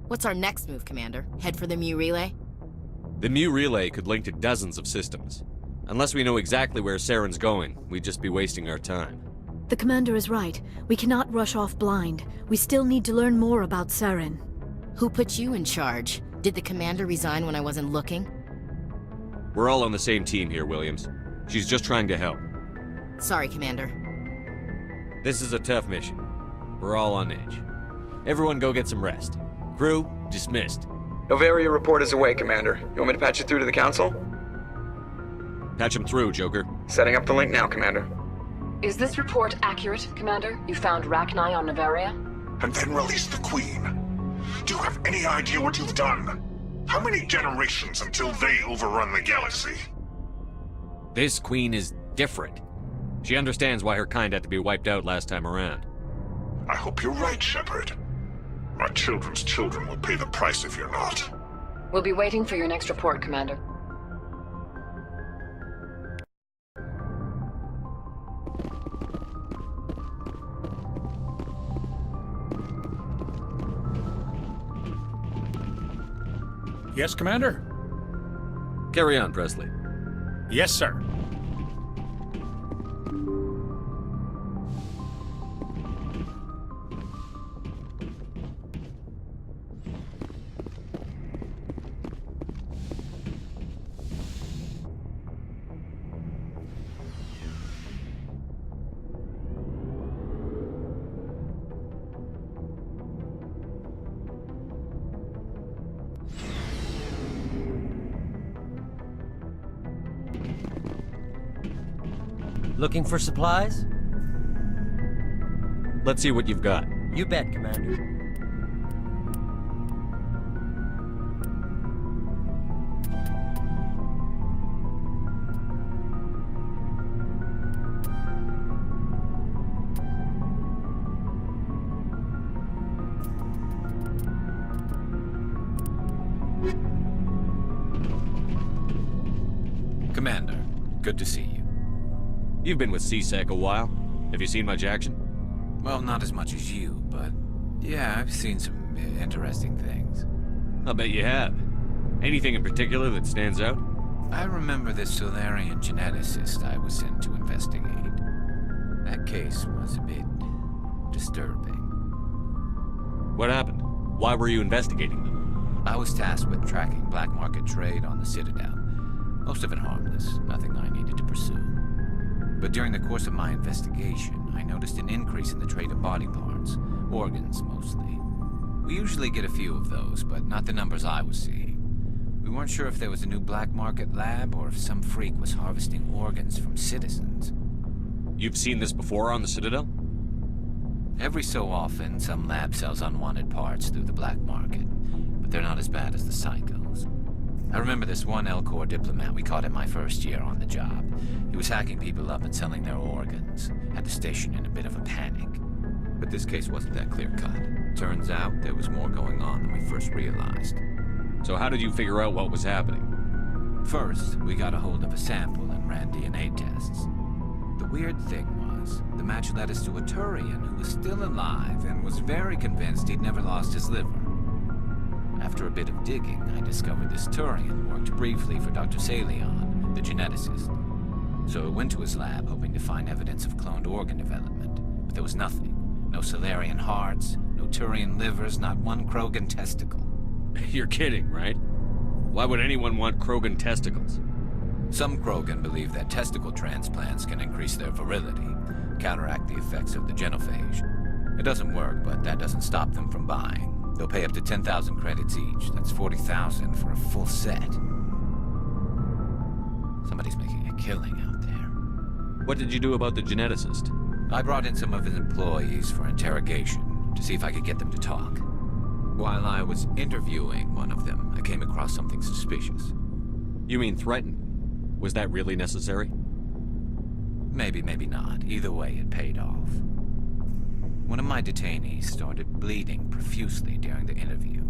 What's our next move, Commander? Head for the Mu Relay? The Mu Relay could link to dozens of systems. Unless we know exactly where Saren's going, we'd just be wasting our time. The Commander is right. We cannot rush off blind. We still need to learn more about Saren. Who put you in charge? Did the Commander resign when I wasn't looking? We're all on the same team here, Williams. She's just trying to help. Sorry, Commander. This is a tough mission. We're all on edge. Everyone go get some rest. Crew, dismissed. Novaria report is away, Commander. You want me to patch you through to the Council? Patch him through, Joker. Setting up the link now, Commander. Is this report accurate, Commander? You found Rachni on Novaria? And then released the Queen. Do you have any idea what you've done? How many generations until they overrun the galaxy? This Queen is different. She understands why her kind had to be wiped out last time around. I hope you're right, Shepard. My children's children will pay the price if you're not. We'll be waiting for your next report, Commander. Yes, Commander? Carry on, Presley. Yes, sir. Looking for supplies? Let's see what you've got. You bet, Commander. Commander, good to see you. You've been with CSEC a while. Have you seen much action? Well, not as much as you, but yeah, I've seen some interesting things. I'll bet you have. Anything in particular that stands out? I remember this Solarian geneticist I was sent to investigate. That case was a bit disturbing. What happened? Why were you investigating them? I was tasked with tracking black market trade on the Citadel. Most of it harmless, nothing I needed to pursue. But during the course of my investigation, I noticed an increase in the trade of body parts, organs mostly. We usually get a few of those, but not the numbers I was seeing. We weren't sure if there was a new black market lab or if some freak was harvesting organs from citizens. You've seen this before on the Citadel? Every so often, some lab sells unwanted parts through the black market, but they're not as bad as the psychos. I remember this one L-Corps diplomat we caught in my first year on the job. He was hacking people up and selling their organs. Had the station in a bit of a panic. But this case wasn't that clear-cut. Turns out there was more going on than we first realized. So how did you figure out what was happening? First, we got a hold of a sample and ran DNA tests. The weird thing was, the match led us to a Turian who was still alive and was very convinced he'd never lost his liver. After a bit of digging, I discovered this Turian worked briefly for Dr. Salion, the geneticist. So I went to his lab hoping to find evidence of cloned organ development, but there was nothing. No Solarian hearts, no Turian livers, not one Krogan testicle. You're kidding, right? Why would anyone want Krogan testicles? Some Krogan believe that testicle transplants can increase their virility, counteract the effects of the genophage. It doesn't work, but that doesn't stop them from buying. They'll pay up to 10,000 credits each. That's 40,000 for a full set. Somebody's making a killing out there. What did you do about the geneticist? I brought in some of his employees for interrogation to see if I could get them to talk. While I was interviewing one of them, I came across something suspicious. You mean threaten? Was that really necessary? Maybe, maybe not. Either way, it paid off. One of my detainees started bleeding profusely during the interview.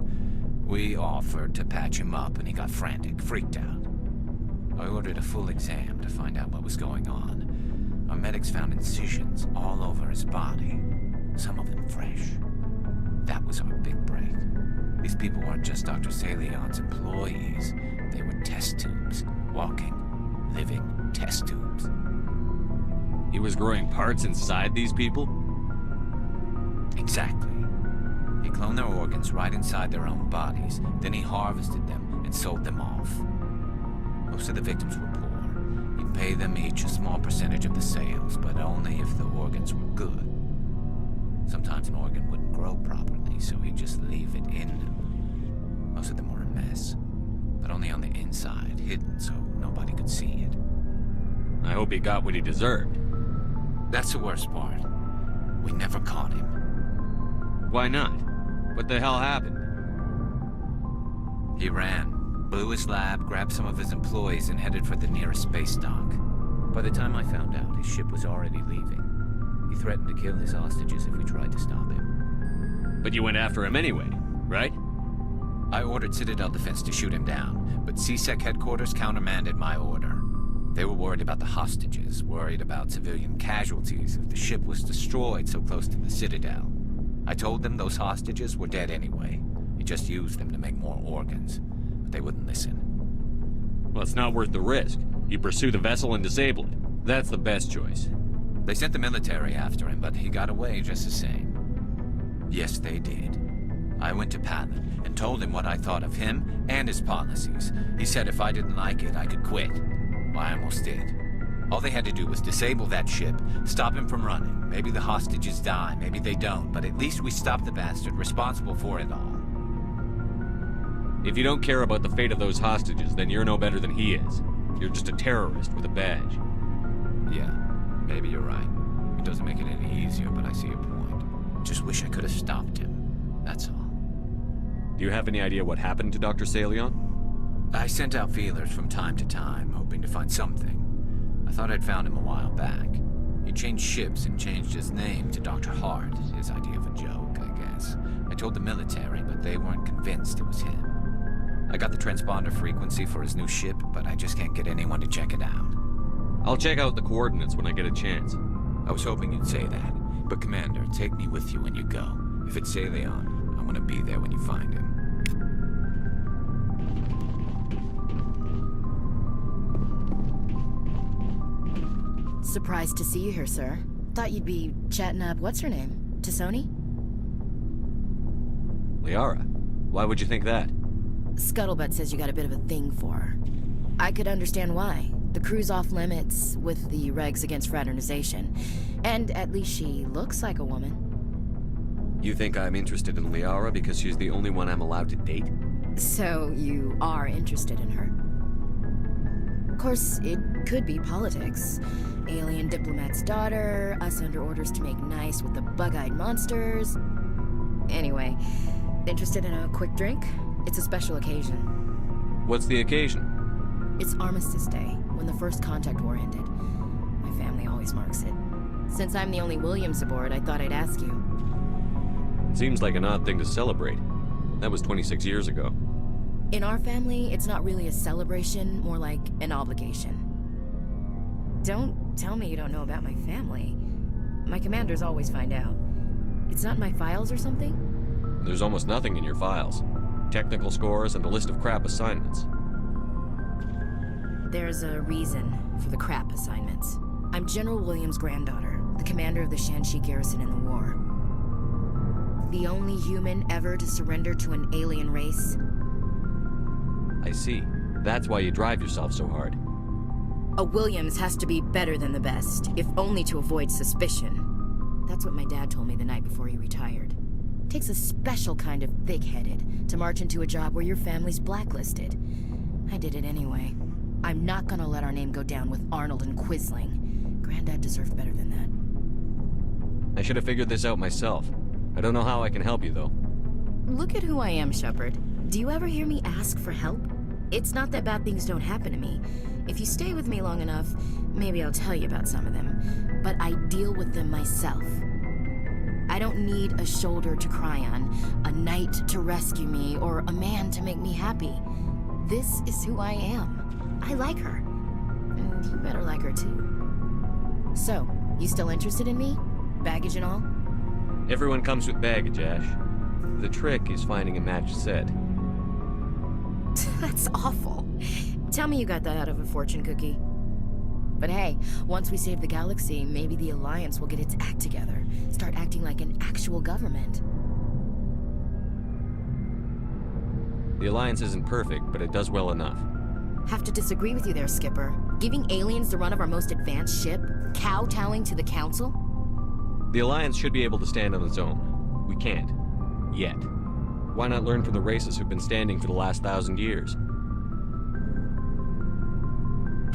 We offered to patch him up and he got frantic, freaked out. I ordered a full exam to find out what was going on. Our medics found incisions all over his body, some of them fresh. That was our big break. These people weren't just Dr. Salion's employees. They were test tubes. Walking, living test tubes. He was growing parts inside these people? Exactly. He cloned their organs right inside their own bodies. Then he harvested them and sold them off. Most of the victims were poor. He'd pay them each a small percentage of the sales, but only if the organs were good. Sometimes an organ wouldn't grow properly, so he'd just leave it in them. Most of them were a mess, but only on the inside, hidden so nobody could see it. I hope he got what he deserved. That's the worst part. We never caught him. Why not? What the hell happened? He ran, blew his lab, grabbed some of his employees, and headed for the nearest space dock. By the time I found out, his ship was already leaving. He threatened to kill his hostages if we tried to stop him. But you went after him anyway, right? I ordered Citadel Defense to shoot him down, but CSEC headquarters countermanded my order. They were worried about the hostages, worried about civilian casualties if the ship was destroyed so close to the Citadel. I told them those hostages were dead anyway. He just used them to make more organs, but they wouldn't listen. Well, it's not worth the risk. You pursue the vessel and disable it. That's the best choice. They sent the military after him, but he got away just the same. Yes, they did. I went to Palin and told him what I thought of him and his policies. He said if I didn't like it, I could quit. Well, I almost did. All they had to do was disable that ship, stop him from running. Maybe the hostages die, maybe they don't, but at least we stopped the bastard responsible for it all. If you don't care about the fate of those hostages, then you're no better than he is. You're just a terrorist with a badge. Yeah, maybe you're right. It doesn't make it any easier, but I see your point. Just wish I could have stopped him. That's all. Do you have any idea what happened to Dr. Salion? I sent out feelers from time to time, hoping to find something. I thought I'd found him a while back. He changed ships and changed his name to Dr. Hart, his idea of a joke, I guess. I told the military, but they weren't convinced it was him. I got the transponder frequency for his new ship, but I just can't get anyone to check it out. I'll check out the coordinates when I get a chance. I was hoping you'd say that, but Commander, take me with you when you go. If it's Salion, I want to be there when you find him. Surprised to see you here, sir. Thought you'd be chatting up what's-her-name? Tassoni? Liara, why would you think that? Scuttlebutt says you got a bit of a thing for her. I could understand why. The crew's off limits with the regs against fraternization. And at least she looks like a woman. You think I'm interested in Liara because she's the only one I'm allowed to date? So you are interested in her? Of course, it could be politics. Alien diplomat's daughter, us under orders to make nice with the bug-eyed monsters. Anyway, interested in a quick drink? It's a special occasion. What's the occasion? It's Armistice Day, when the First Contact War ended. My family always marks it. Since I'm the only Williams aboard, I thought I'd ask you. Seems like an odd thing to celebrate. That was 26 years ago. In our family, it's not really a celebration, more like an obligation. Don't tell me you don't know about my family. My commanders always find out. It's not in my files or something? There's almost nothing in your files. Technical scores and a list of crap assignments. There's a reason for the crap assignments. I'm General Williams' granddaughter, the commander of the Shanxi garrison in the war. The only human ever to surrender to an alien race. I see. That's why you drive yourself so hard. A Williams has to be better than the best, if only to avoid suspicion. That's what my dad told me the night before he retired. Takes a special kind of thick-headed to march into a job where your family's blacklisted. I did it anyway. I'm not gonna let our name go down with Arnold and Quisling. Granddad deserved better than that. I should have figured this out myself. I don't know how I can help you, though. Look at who I am, Shepard. Do you ever hear me ask for help? It's not that bad things don't happen to me. If you stay with me long enough, maybe I'll tell you about some of them. But I deal with them myself. I don't need a shoulder to cry on, a knight to rescue me, or a man to make me happy. This is who I am. I like her. And you better like her too. So, you still interested in me? Baggage and all? Everyone comes with baggage, Ash. The trick is finding a matched set. That's awful. Tell me you got that out of a fortune cookie. But hey, once we save the galaxy, maybe the Alliance will get its act together. Start acting like an actual government. The Alliance isn't perfect, but it does well enough. Have to disagree with you there, Skipper. Giving aliens the run of our most advanced ship? Kowtowing to the Council? The Alliance should be able to stand on its own. We can't. Yet. Why not learn from the races who've been standing for the last 1,000 years?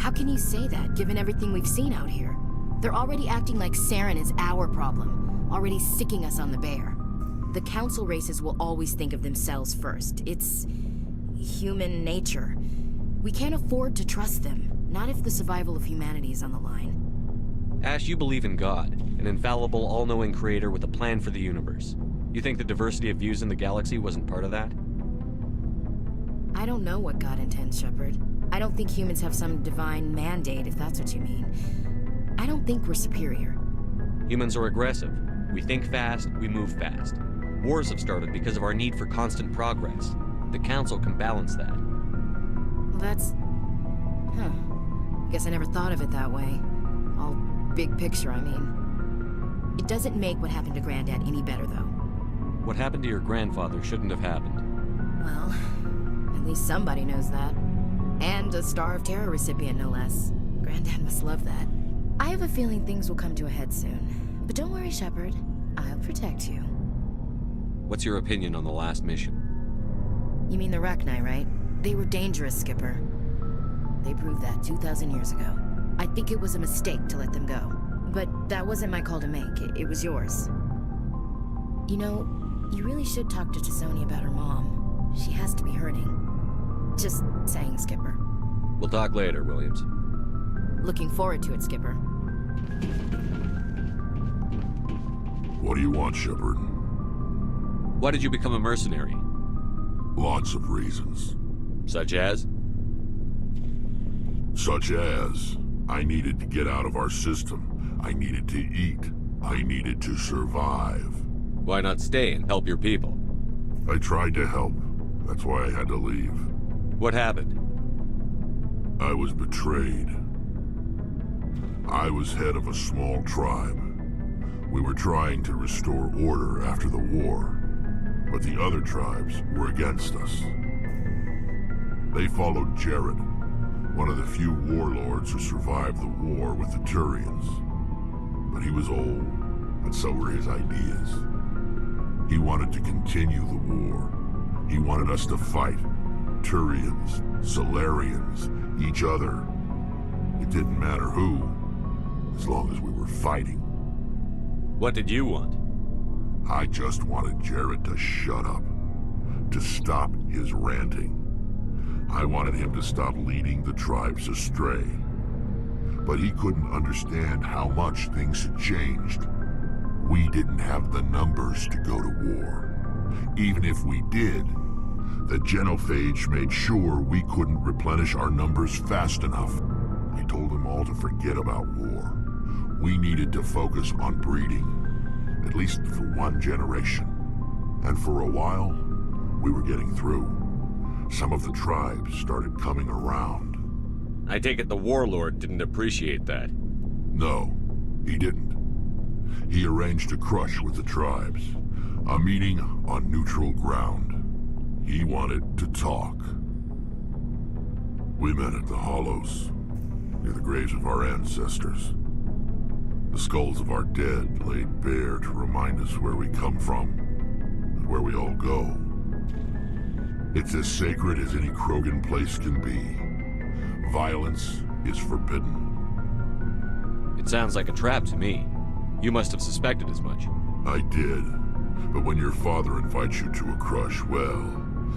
How can you say that, given everything we've seen out here? They're already acting like Saren is our problem, already sicking us on the bear. The Council races will always think of themselves first. It's human nature. We can't afford to trust them, not if the survival of humanity is on the line. Ash, you believe in God, an infallible, all-knowing creator with a plan for the universe. You think the diversity of views in the galaxy wasn't part of that? I don't know what God intends, Shepard. I don't think humans have some divine mandate, if that's what you mean. I don't think we're superior. Humans are aggressive. We think fast, we move fast. Wars have started because of our need for constant progress. The Council can balance that. Well, that's... Guess I never thought of it that way. All big picture, I mean. It doesn't make what happened to Granddad any better, though. What happened to your grandfather shouldn't have happened. Well, at least somebody knows that. And a Star of Terror recipient, no less. Granddad must love that. I have a feeling things will come to a head soon. But don't worry, Shepard. I'll protect you. What's your opinion on the last mission? You mean the Rachni, right? They were dangerous, Skipper. They proved that 2,000 years ago. I think it was a mistake to let them go. But that wasn't my call to make. It was yours. You know, you really should talk to T'Soni about her mom. She has to be hurting. Just saying, Skipper. We'll talk later, Williams. Looking forward to it, Skipper. What do you want, Shepard? Why did you become a mercenary? Lots of reasons. Such as? Such as, I needed to get out of our system. I needed to eat. I needed to survive. Why not stay and help your people? I tried to help. That's why I had to leave. What happened? I was betrayed. I was head of a small tribe. We were trying to restore order after the war, but the other tribes were against us. They followed Jared, one of the few warlords who survived the war with the Turians. But he was old, and so were his ideas. He wanted to continue the war. He wanted us to fight. Turians, Solarians, each other. It didn't matter who, as long as we were fighting. What did you want? I just wanted Jared to shut up, to stop his ranting. I wanted him to stop leading the tribes astray. But he couldn't understand how much things had changed. We didn't have the numbers to go to war. Even if we did, the genophage made sure we couldn't replenish our numbers fast enough. I told them all to forget about war. We needed to focus on breeding, at least for one generation. And for a while, we were getting through. Some of the tribes started coming around. I take it the warlord didn't appreciate that. No, he didn't. He arranged a crush with the tribes, a meeting on neutral ground. He wanted to talk. We met at the Hollows, near the graves of our ancestors. The skulls of our dead laid bare to remind us where we come from, and where we all go. It's as sacred as any Krogan place can be. Violence is forbidden. It sounds like a trap to me. You must have suspected as much. I did. But when your father invites you to a crush, well,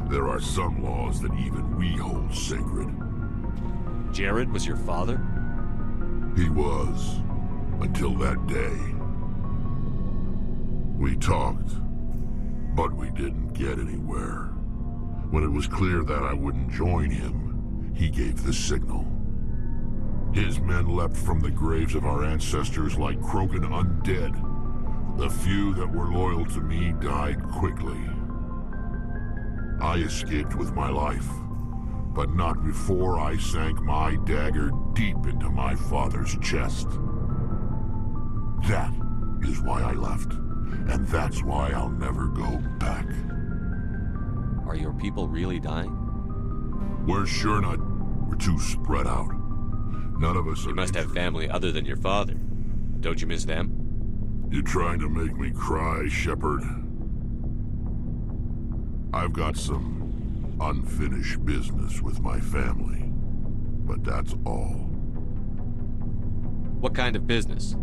there are some laws that even we hold sacred. Jared was your father? He was. Until that day. We talked, but we didn't get anywhere. When it was clear that I wouldn't join him, he gave the signal. His men leapt from the graves of our ancestors like Krogan undead. The few that were loyal to me died quickly, I escaped with my life, but not before I sank my dagger deep into my father's chest. That is why I left, and that's why I'll never go back. Are your people really dying? We're sure not. We're too spread out. None of us are... You must have family other than your father. Don't you miss them? You're trying to make me cry, Shepard. I've got some unfinished business with my family, but that's all. What kind of business?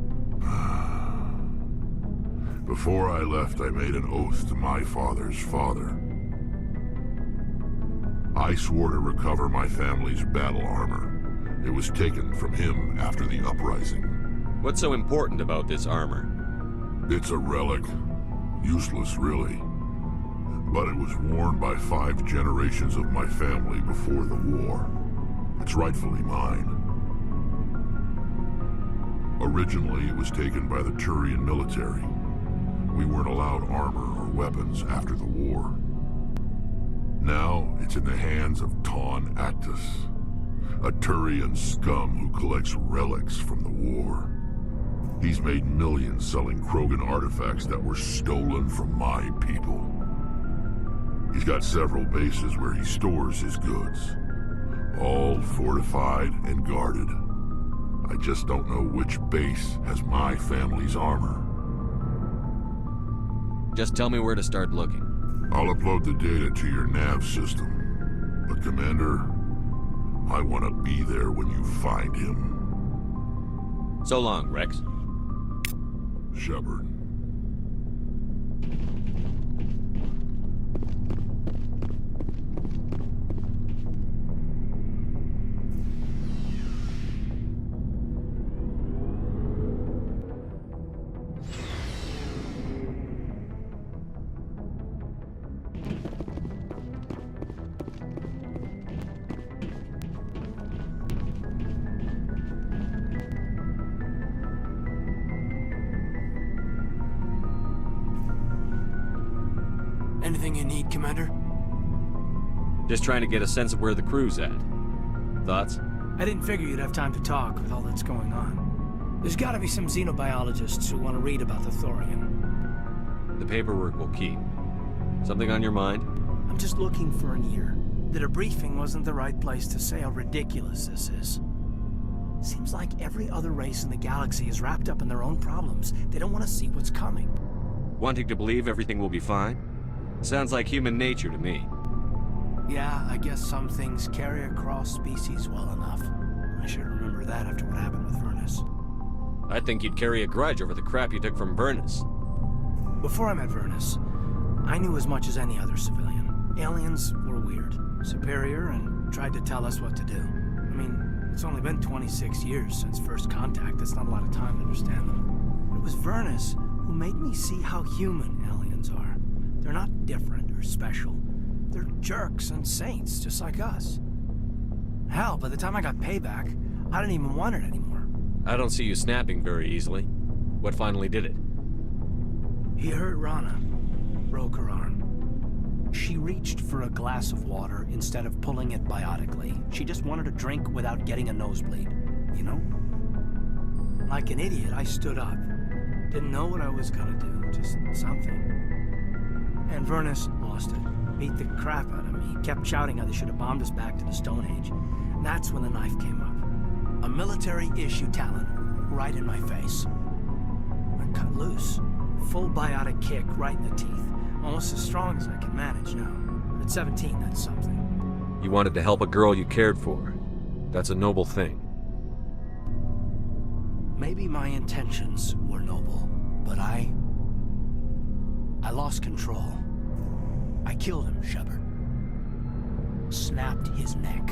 Before I left, I made an oath to my father's father. I swore to recover my family's battle armor. It was taken from him after the uprising. What's so important about this armor? It's a relic. Useless, really. But it was worn by 5 generations of my family before the war. It's rightfully mine. Originally, it was taken by the Turian military. We weren't allowed armor or weapons after the war. Now, it's in the hands of Ton Actus, a Turian scum who collects relics from the war. He's made millions selling Krogan artifacts that were stolen from my people. He's got several bases where he stores his goods, all fortified and guarded. I just don't know which base has my family's armor. Just tell me where to start looking. I'll upload the data to your nav system. But Commander, I want to be there when you find him. So long, Rex. Shepard. Anything you need, Commander? Just trying to get a sense of where the crew's at. Thoughts? I didn't figure you'd have time to talk with all that's going on. There's gotta be some xenobiologists who want to read about the Thorian. The paperwork will keep. Something on your mind? I'm just looking for an ear. The debriefing wasn't the right place to say how ridiculous this is. Seems like every other race in the galaxy is wrapped up in their own problems. They don't want to see what's coming. Wanting to believe everything will be fine? Sounds like human nature to me. Yeah, I guess some things carry across species well enough. I should remember that after what happened with Vernus. I think you'd carry a grudge over the crap you took from Vernus. Before I met Vernus, I knew as much as any other civilian. Aliens were weird, superior, and tried to tell us what to do. I mean, it's only been 26 years since first contact. That's not a lot of time to understand them. But it was Vernus who made me see how human aliens are. They're not different or special. They're jerks and saints, just like us. Hell, by the time I got payback, I didn't even want it anymore. I don't see you snapping very easily. What finally did it? He hurt Rana. Broke her arm. She reached for a glass of water instead of pulling it biotically. She just wanted a drink without getting a nosebleed. You know? Like an idiot, I stood up. Didn't know what I was gonna do, just something. And Vernus lost it. Beat the crap out of me. Kept shouting how they should have bombed us back to the Stone Age. And that's when the knife came up. A military-issue talent, right in my face. I cut loose. Full biotic kick right in the teeth. Almost as strong as I can manage now. At 17, that's something. You wanted to help a girl you cared for. That's a noble thing. Maybe my intentions were noble, but I lost control. I killed him, Shepard. Snapped his neck.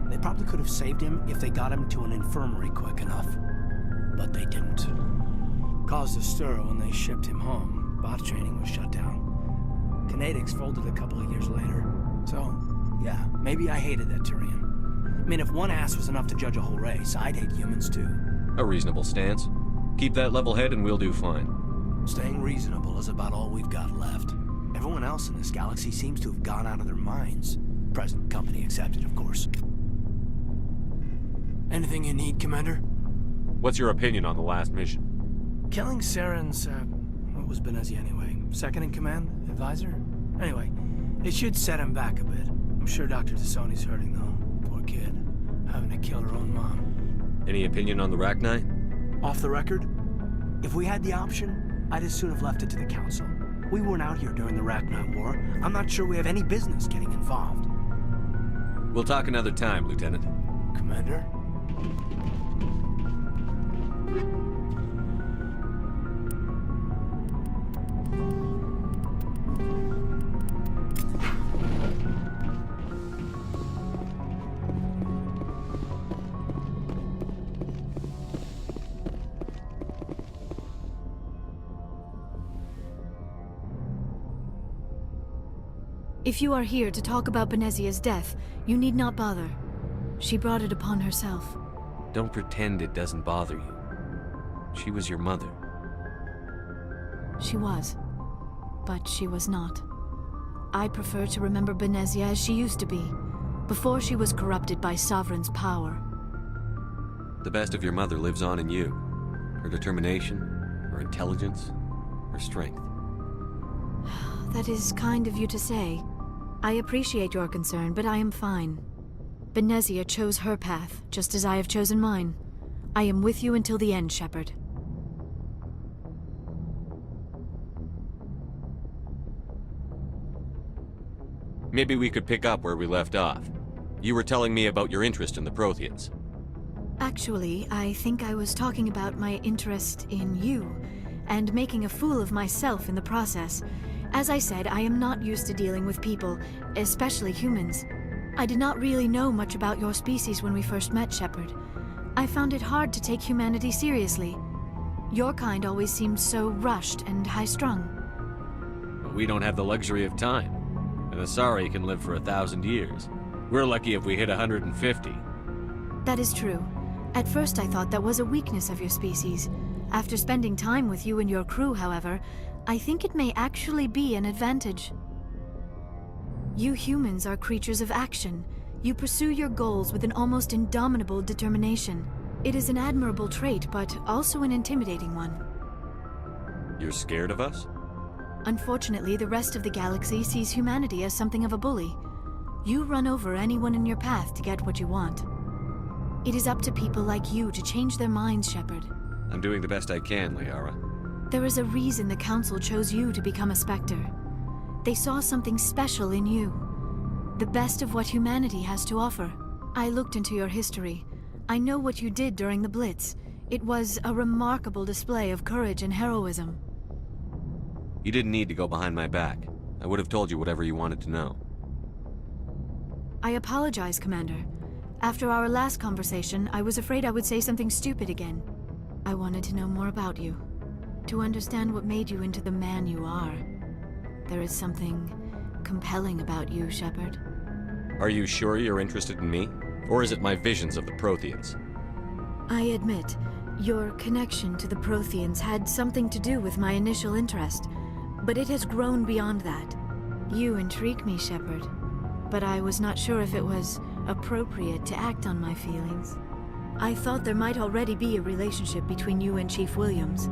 They probably could have saved him if they got him to an infirmary quick enough. But they didn't. Caused a stir when they shipped him home. Bot training was shut down. Kinetics folded a couple of years later. So, yeah, maybe I hated that Turian. I mean, if one ass was enough to judge a whole race, I'd hate humans too. A reasonable stance. Keep that level head and we'll do fine. Staying reasonable is about all we've got left. Everyone else in this galaxy seems to have gone out of their minds. Present company accepted, of course. Anything you need, Commander? What's your opinion on the last mission? Killing Saren's, what was Benezia anyway? Second in command? Advisor? Anyway, it should set him back a bit. I'm sure Dr. Tassoni's hurting, though. Poor kid. Having to kill her own mom. Any opinion on the Rachni? Off the record? If we had the option, I'd as soon have left it to the Council. We weren't out here during the Rachni War. I'm not sure we have any business getting involved. We'll talk another time, Lieutenant. Commander? If you are here to talk about Benezia's death, you need not bother. She brought it upon herself. Don't pretend it doesn't bother you. She was your mother. She was. But she was not. I prefer to remember Benezia as she used to be, before she was corrupted by Sovereign's power. The best of your mother lives on in you. Her determination, her intelligence, her strength. That is kind of you to say. I appreciate your concern, but I am fine. Benezia chose her path, just as I have chosen mine. I am with you until the end, Shepard. Maybe we could pick up where we left off. You were telling me about your interest in the Protheans. Actually, I think I was talking about my interest in you, and making a fool of myself in the process. As I said, I am not used to dealing with people, especially humans. I did not really know much about your species when we first met, Shepard. I found it hard to take humanity seriously. Your kind always seemed so rushed and high-strung. But we don't have the luxury of time. An Asari can live for 1,000 years. We're lucky if we hit 150. That is true. At first I thought that was a weakness of your species. After spending time with you and your crew, however, I think it may actually be an advantage. You humans are creatures of action. You pursue your goals with an almost indomitable determination. It is an admirable trait, but also an intimidating one. You're scared of us? Unfortunately, the rest of the galaxy sees humanity as something of a bully. You run over anyone in your path to get what you want. It is up to people like you to change their minds, Shepard. I'm doing the best I can, Liara. There is a reason the Council chose you to become a Spectre. They saw something special in you. The best of what humanity has to offer. I looked into your history. I know what you did during the Blitz. It was a remarkable display of courage and heroism. You didn't need to go behind my back. I would have told you whatever you wanted to know. I apologize, Commander. After our last conversation, I was afraid I would say something stupid again. I wanted to know more about you. To understand what made you into the man you are. There is something compelling about you, Shepard. Are you sure you're interested in me? Or is it my visions of the Protheans? I admit, your connection to the Protheans had something to do with my initial interest, but it has grown beyond that. You intrigue me, Shepard, but I was not sure if it was appropriate to act on my feelings. I thought there might already be a relationship between you and Chief Williams.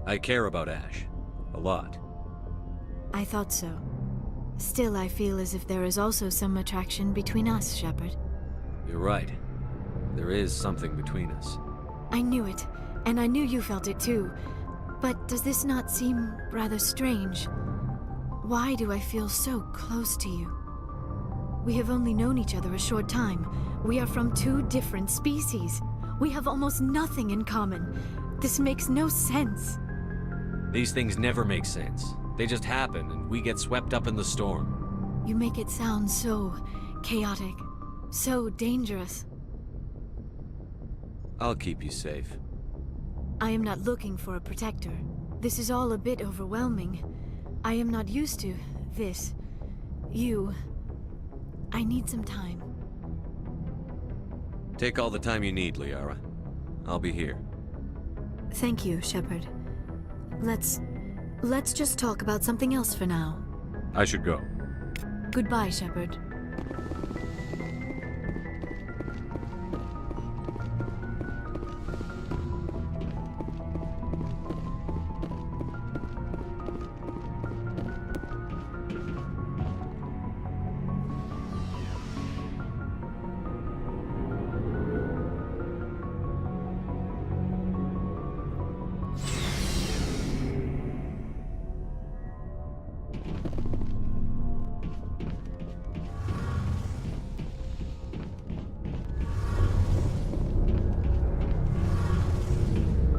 I care about Ash. A lot. I thought so. Still, I feel as if there is also some attraction between us, Shepard. You're right. There is something between us. I knew it, and I knew you felt it too. But does this not seem rather strange? Why do I feel so close to you? We have only known each other a short time. We are from two different species. We have almost nothing in common. This makes no sense. These things never make sense. They just happen, and we get swept up in the storm. You make it sound so chaotic, so dangerous. I'll keep you safe. I am not looking for a protector. This is all a bit overwhelming. I am not used to this. You. I need some time. Take all the time you need, Liara. I'll be here. Thank you, Shepard. Let's just talk about something else for now. I should go. Goodbye, Shepard.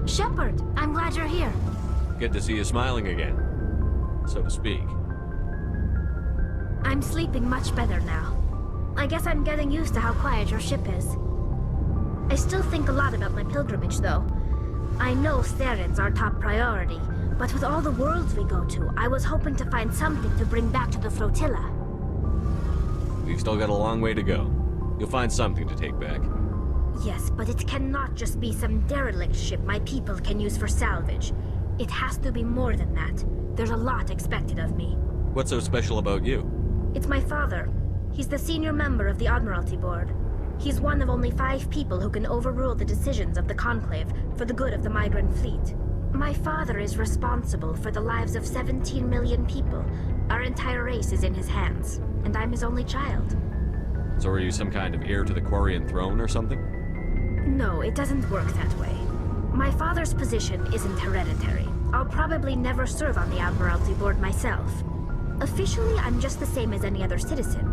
Shepard, I'm glad you're here. Good to see you smiling again, so to speak. I'm sleeping much better now. I guess I'm getting used to how quiet your ship is. I still think a lot about my pilgrimage, though. I know Saren's our top priority, but with all the worlds we go to, I was hoping to find something to bring back to the flotilla. We've still got a long way to go. You'll find something to take back. Yes, but it cannot just be some derelict ship my people can use for salvage. It has to be more than that. There's a lot expected of me. What's so special about you? It's my father. He's the senior member of the Admiralty Board. He's one of only 5 people who can overrule the decisions of the Conclave for the good of the migrant fleet. My father is responsible for the lives of 17 million people. Our entire race is in his hands, and I'm his only child. So are you some kind of heir to the Quarian throne or something? No, it doesn't work that way. My father's position isn't hereditary. I'll probably never serve on the Admiralty Board myself. Officially, I'm just the same as any other citizen.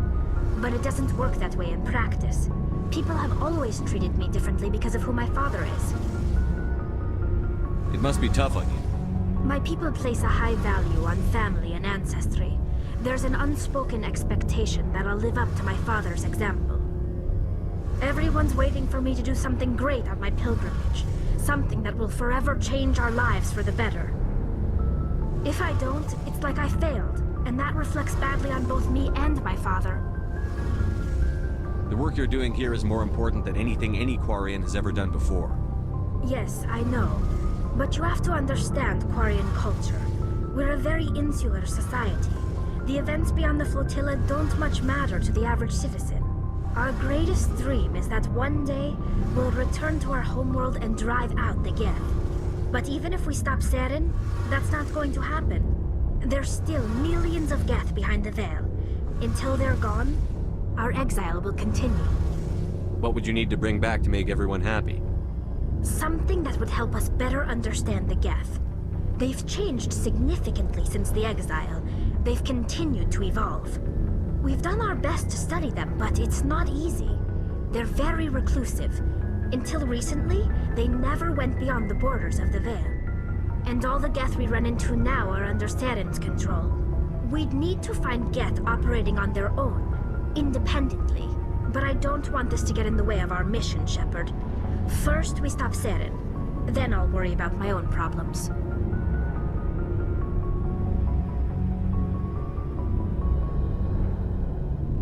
But it doesn't work that way in practice. People have always treated me differently because of who my father is. It must be tough on you. My people place a high value on family and ancestry. There's an unspoken expectation that I'll live up to my father's example. Everyone's waiting for me to do something great on my pilgrimage. Something that will forever change our lives for the better. If I don't, it's like I failed, and that reflects badly on both me and my father. The work you're doing here is more important than anything any Quarian has ever done before. Yes, I know. But you have to understand Quarian culture. We're a very insular society. The events beyond the flotilla don't much matter to the average citizen. Our greatest dream is that one day we'll return to our homeworld and drive out the Geth. But even if we stop Saren, that's not going to happen. There's still millions of Geth behind the veil. Until they're gone, our exile will continue. What would you need to bring back to make everyone happy? Something that would help us better understand the Geth. They've changed significantly since the exile. They've continued to evolve. We've done our best to study them, but it's not easy. They're very reclusive. Until recently, they never went beyond the borders of the Veil. And all the Geth we run into now are under Saren's control. We'd need to find Geth operating on their own, independently. But I don't want this to get in the way of our mission, Shepard. First, we stop Saren. Then I'll worry about my own problems.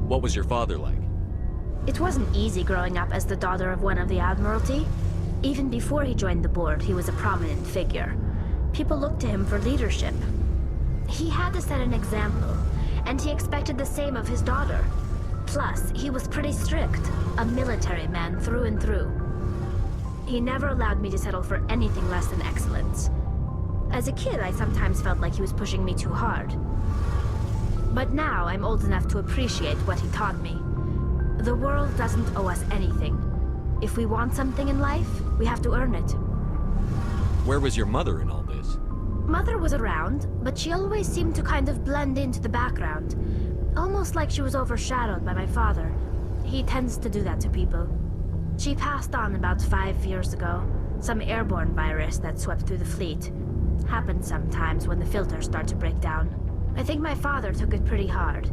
What was your father like? It wasn't easy growing up as the daughter of one of the Admiralty. Even before he joined the board, he was a prominent figure. People looked to him for leadership. He had to set an example, and he expected the same of his daughter. Plus, he was pretty strict, a military man through and through. He never allowed me to settle for anything less than excellence. As a kid, I sometimes felt like he was pushing me too hard. But now I'm old enough to appreciate what he taught me. The world doesn't owe us anything. If we want something in life, we have to earn it. Where was your mother in all this? Mother was around, but she always seemed to kind of blend into the background. Almost like she was overshadowed by my father. He tends to do that to people. She passed on about 5 years ago. Some airborne virus that swept through the fleet. Happens sometimes when the filters start to break down. I think my father took it pretty hard.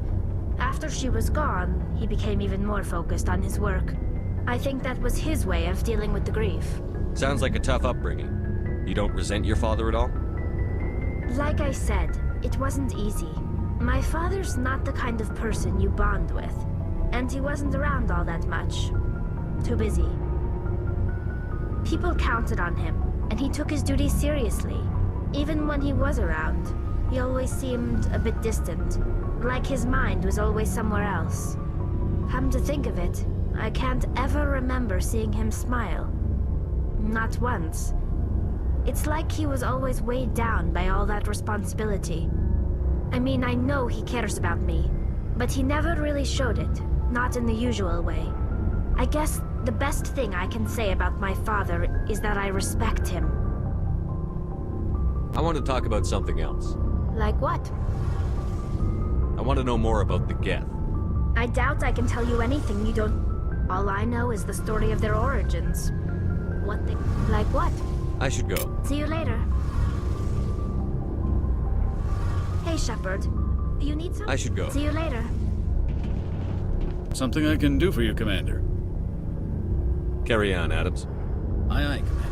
After she was gone, he became even more focused on his work. I think that was his way of dealing with the grief. Sounds like a tough upbringing. You don't resent your father at all? Like I said, it wasn't easy. My father's not the kind of person you bond with. And he wasn't around all that much. Too busy. People counted on him, and he took his duties seriously. Even when he was around, he always seemed a bit distant, like his mind was always somewhere else. Come to think of it, I can't ever remember seeing him smile. Not once. It's like he was always weighed down by all that responsibility. I mean, I know he cares about me, but he never really showed it, not in the usual way. I guess the best thing I can say about my father is that I respect him. I want to talk about something else. Like what? I want to know more about the Geth. I doubt I can tell you anything you don't... All I know is the story of their origins. What they... Like what? I should go. See you later. Hey, Shepard. You need something? I should go. See you later. Something I can do for you, Commander. Carry on, Adams. Aye, aye, Commander.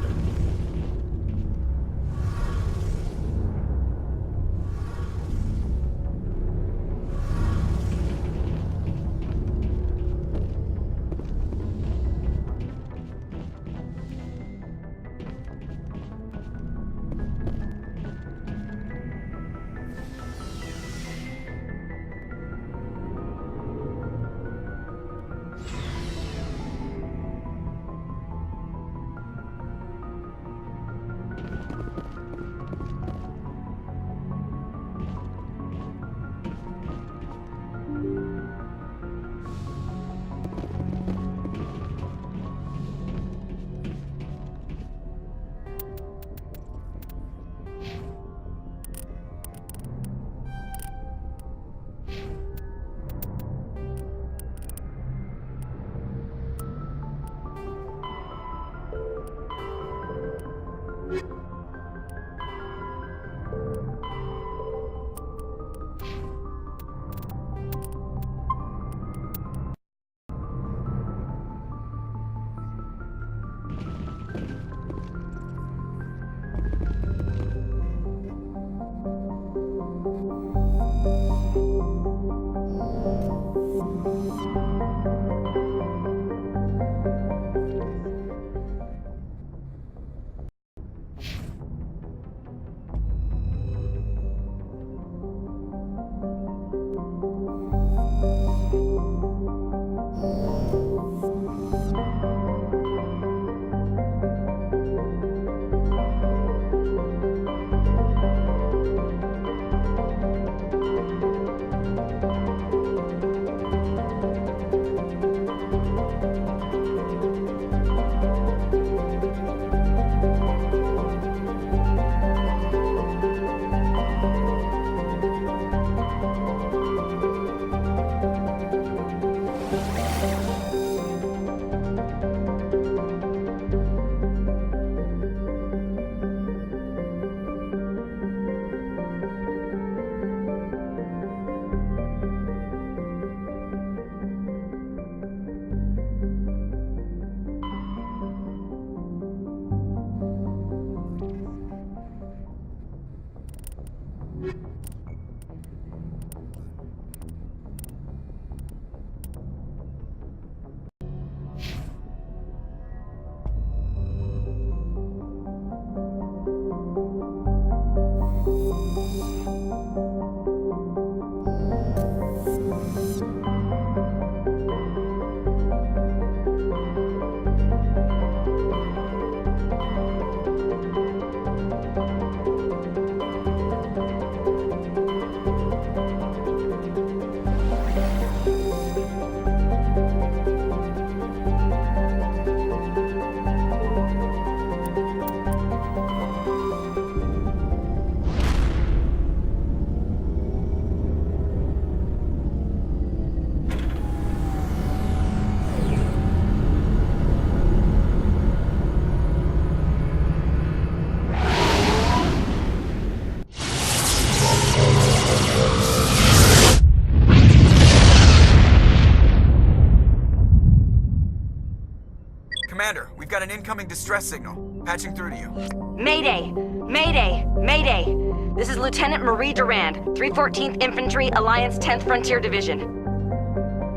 Commander, we've got an incoming distress signal. Patching through to you. Mayday! Mayday! Mayday! This is Lieutenant Marie Durand, 314th Infantry, Alliance 10th Frontier Division.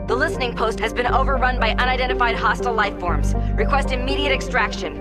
The listening post has been overrun by unidentified hostile life forms. Request immediate extraction.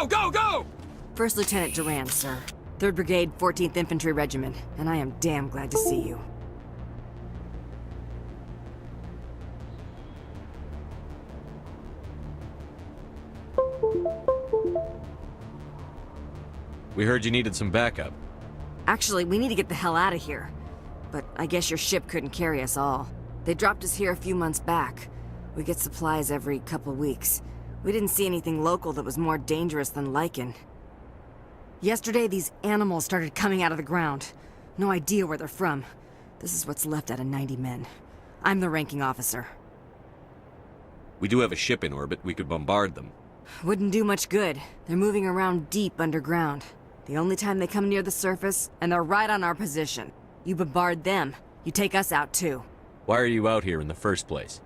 Go, go, go! First Lieutenant Durand, sir. 3rd Brigade, 14th Infantry Regiment, and I am damn glad to see you. We heard you needed some backup. Actually, we need to get the hell out of here. But I guess your ship couldn't carry us all. They dropped us here a few months back. We get supplies every couple weeks. We didn't see anything local that was more dangerous than lichen. Yesterday, these animals started coming out of the ground. No idea where they're from. This is what's left out of 90 men. I'm the ranking officer. We do have a ship in orbit. We could bombard them. Wouldn't do much good. They're moving around deep underground. The only time they come near the surface, and they're right on our position. You bombard them, you take us out too. Why are you out here in the first place?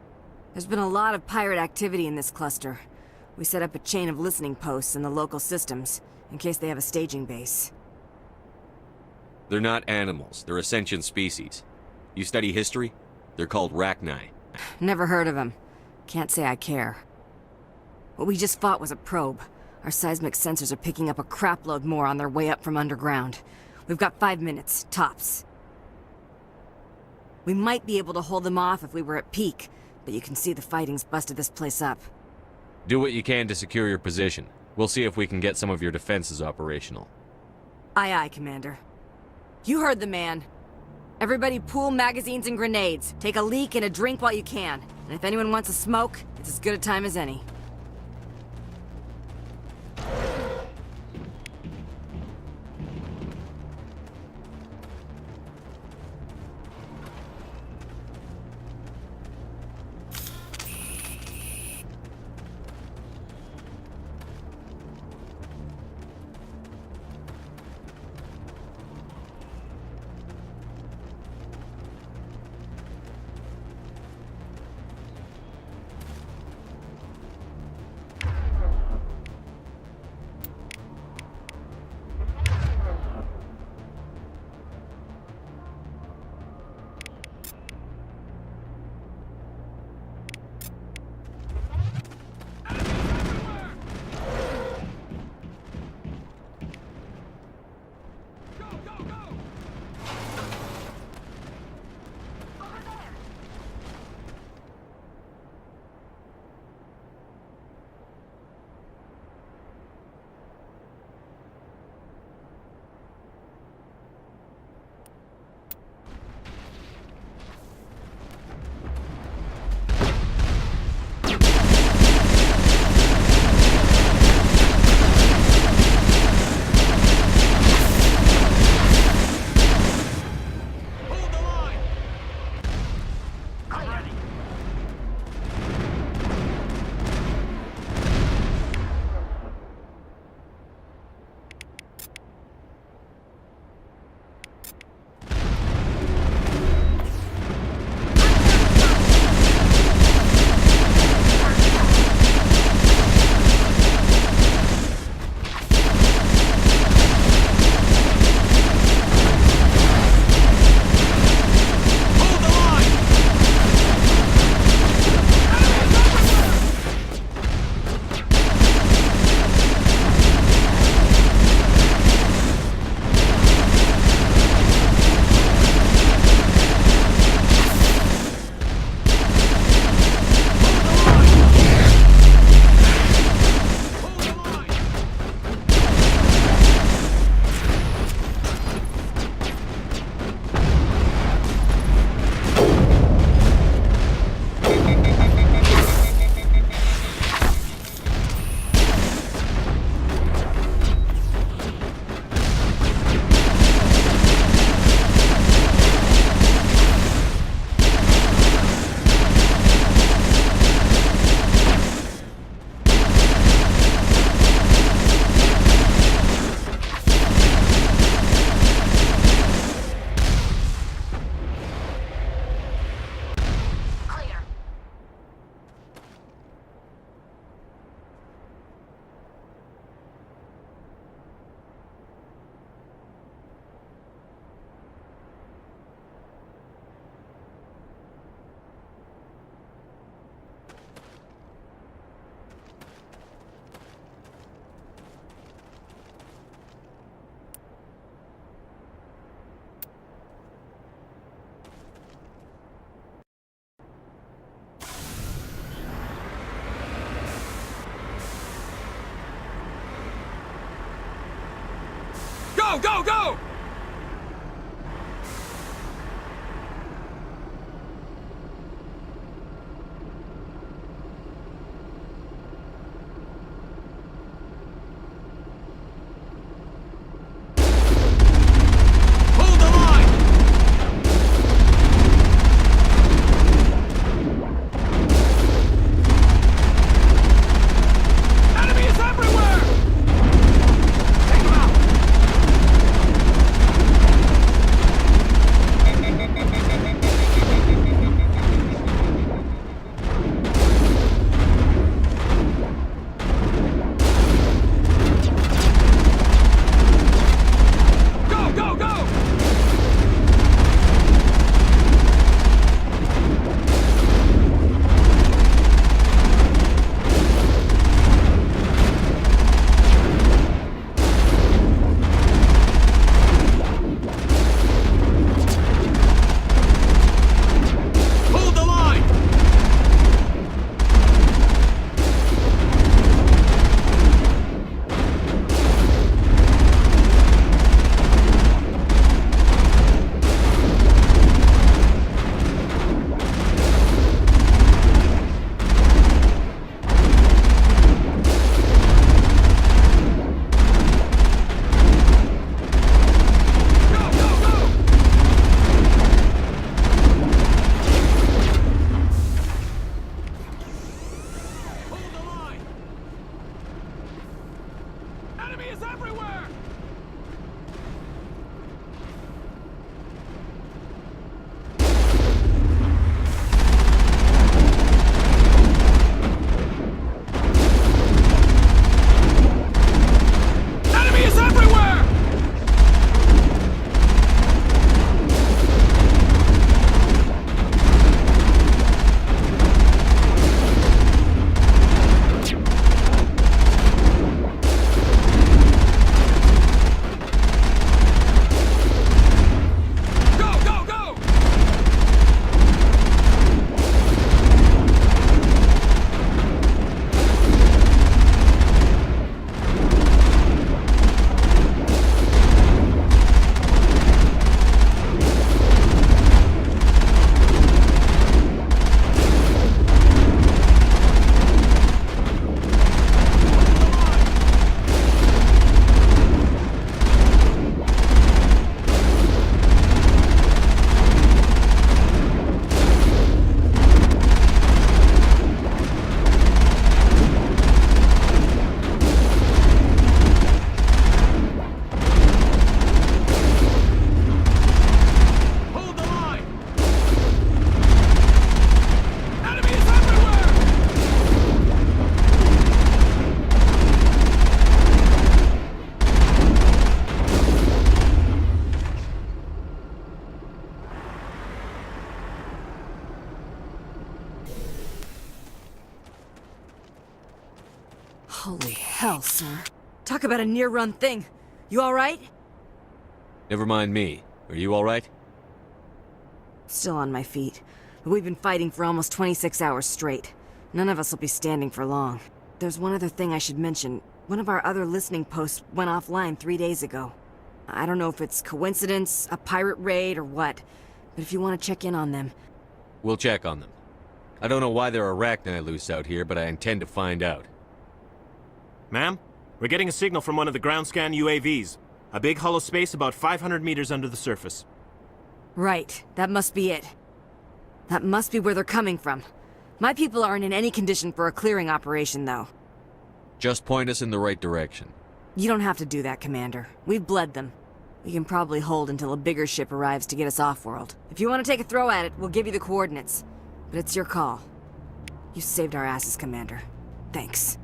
There's been a lot of pirate activity in this cluster. We set up a chain of listening posts in the local systems, in case they have a staging base. They're not animals. They're a sentient species. You study history? They're called Rachni. Never heard of them. Can't say I care. What we just fought was a probe. Our seismic sensors are picking up a crapload more on their way up from underground. We've got 5 minutes, tops. We might be able to hold them off if we were at peak, but you can see the fighting's busted this place up. Do what you can to secure your position. We'll see if we can get some of your defenses operational. Aye, aye, Commander. You heard the man. Everybody pool magazines and grenades. Take a leak and a drink while you can. And if anyone wants a smoke, it's as good a time as any. Go, go, go! Holy hell, sir. Talk about a near-run thing. You alright? Never mind me. Are you alright? Still on my feet. But we've been fighting for almost 26 hours straight. None of us will be standing for long. There's one other thing I should mention. One of our other listening posts went offline 3 days ago. I don't know if it's coincidence, a pirate raid, or what. But if you want to check in on them... We'll check on them. I don't know why there are arachni loose out here, but I intend to find out. Ma'am, we're getting a signal from one of the ground scan UAVs. A big hollow space about 500 meters under the surface. Right, that must be it. That must be where they're coming from. My people aren't in any condition for a clearing operation, though. Just point us in the right direction. You don't have to do that, Commander. We've bled them. We can probably hold until a bigger ship arrives to get us off-world. If you want to take a throw at it, we'll give you the coordinates. But it's your call. You saved our asses, Commander. Thanks.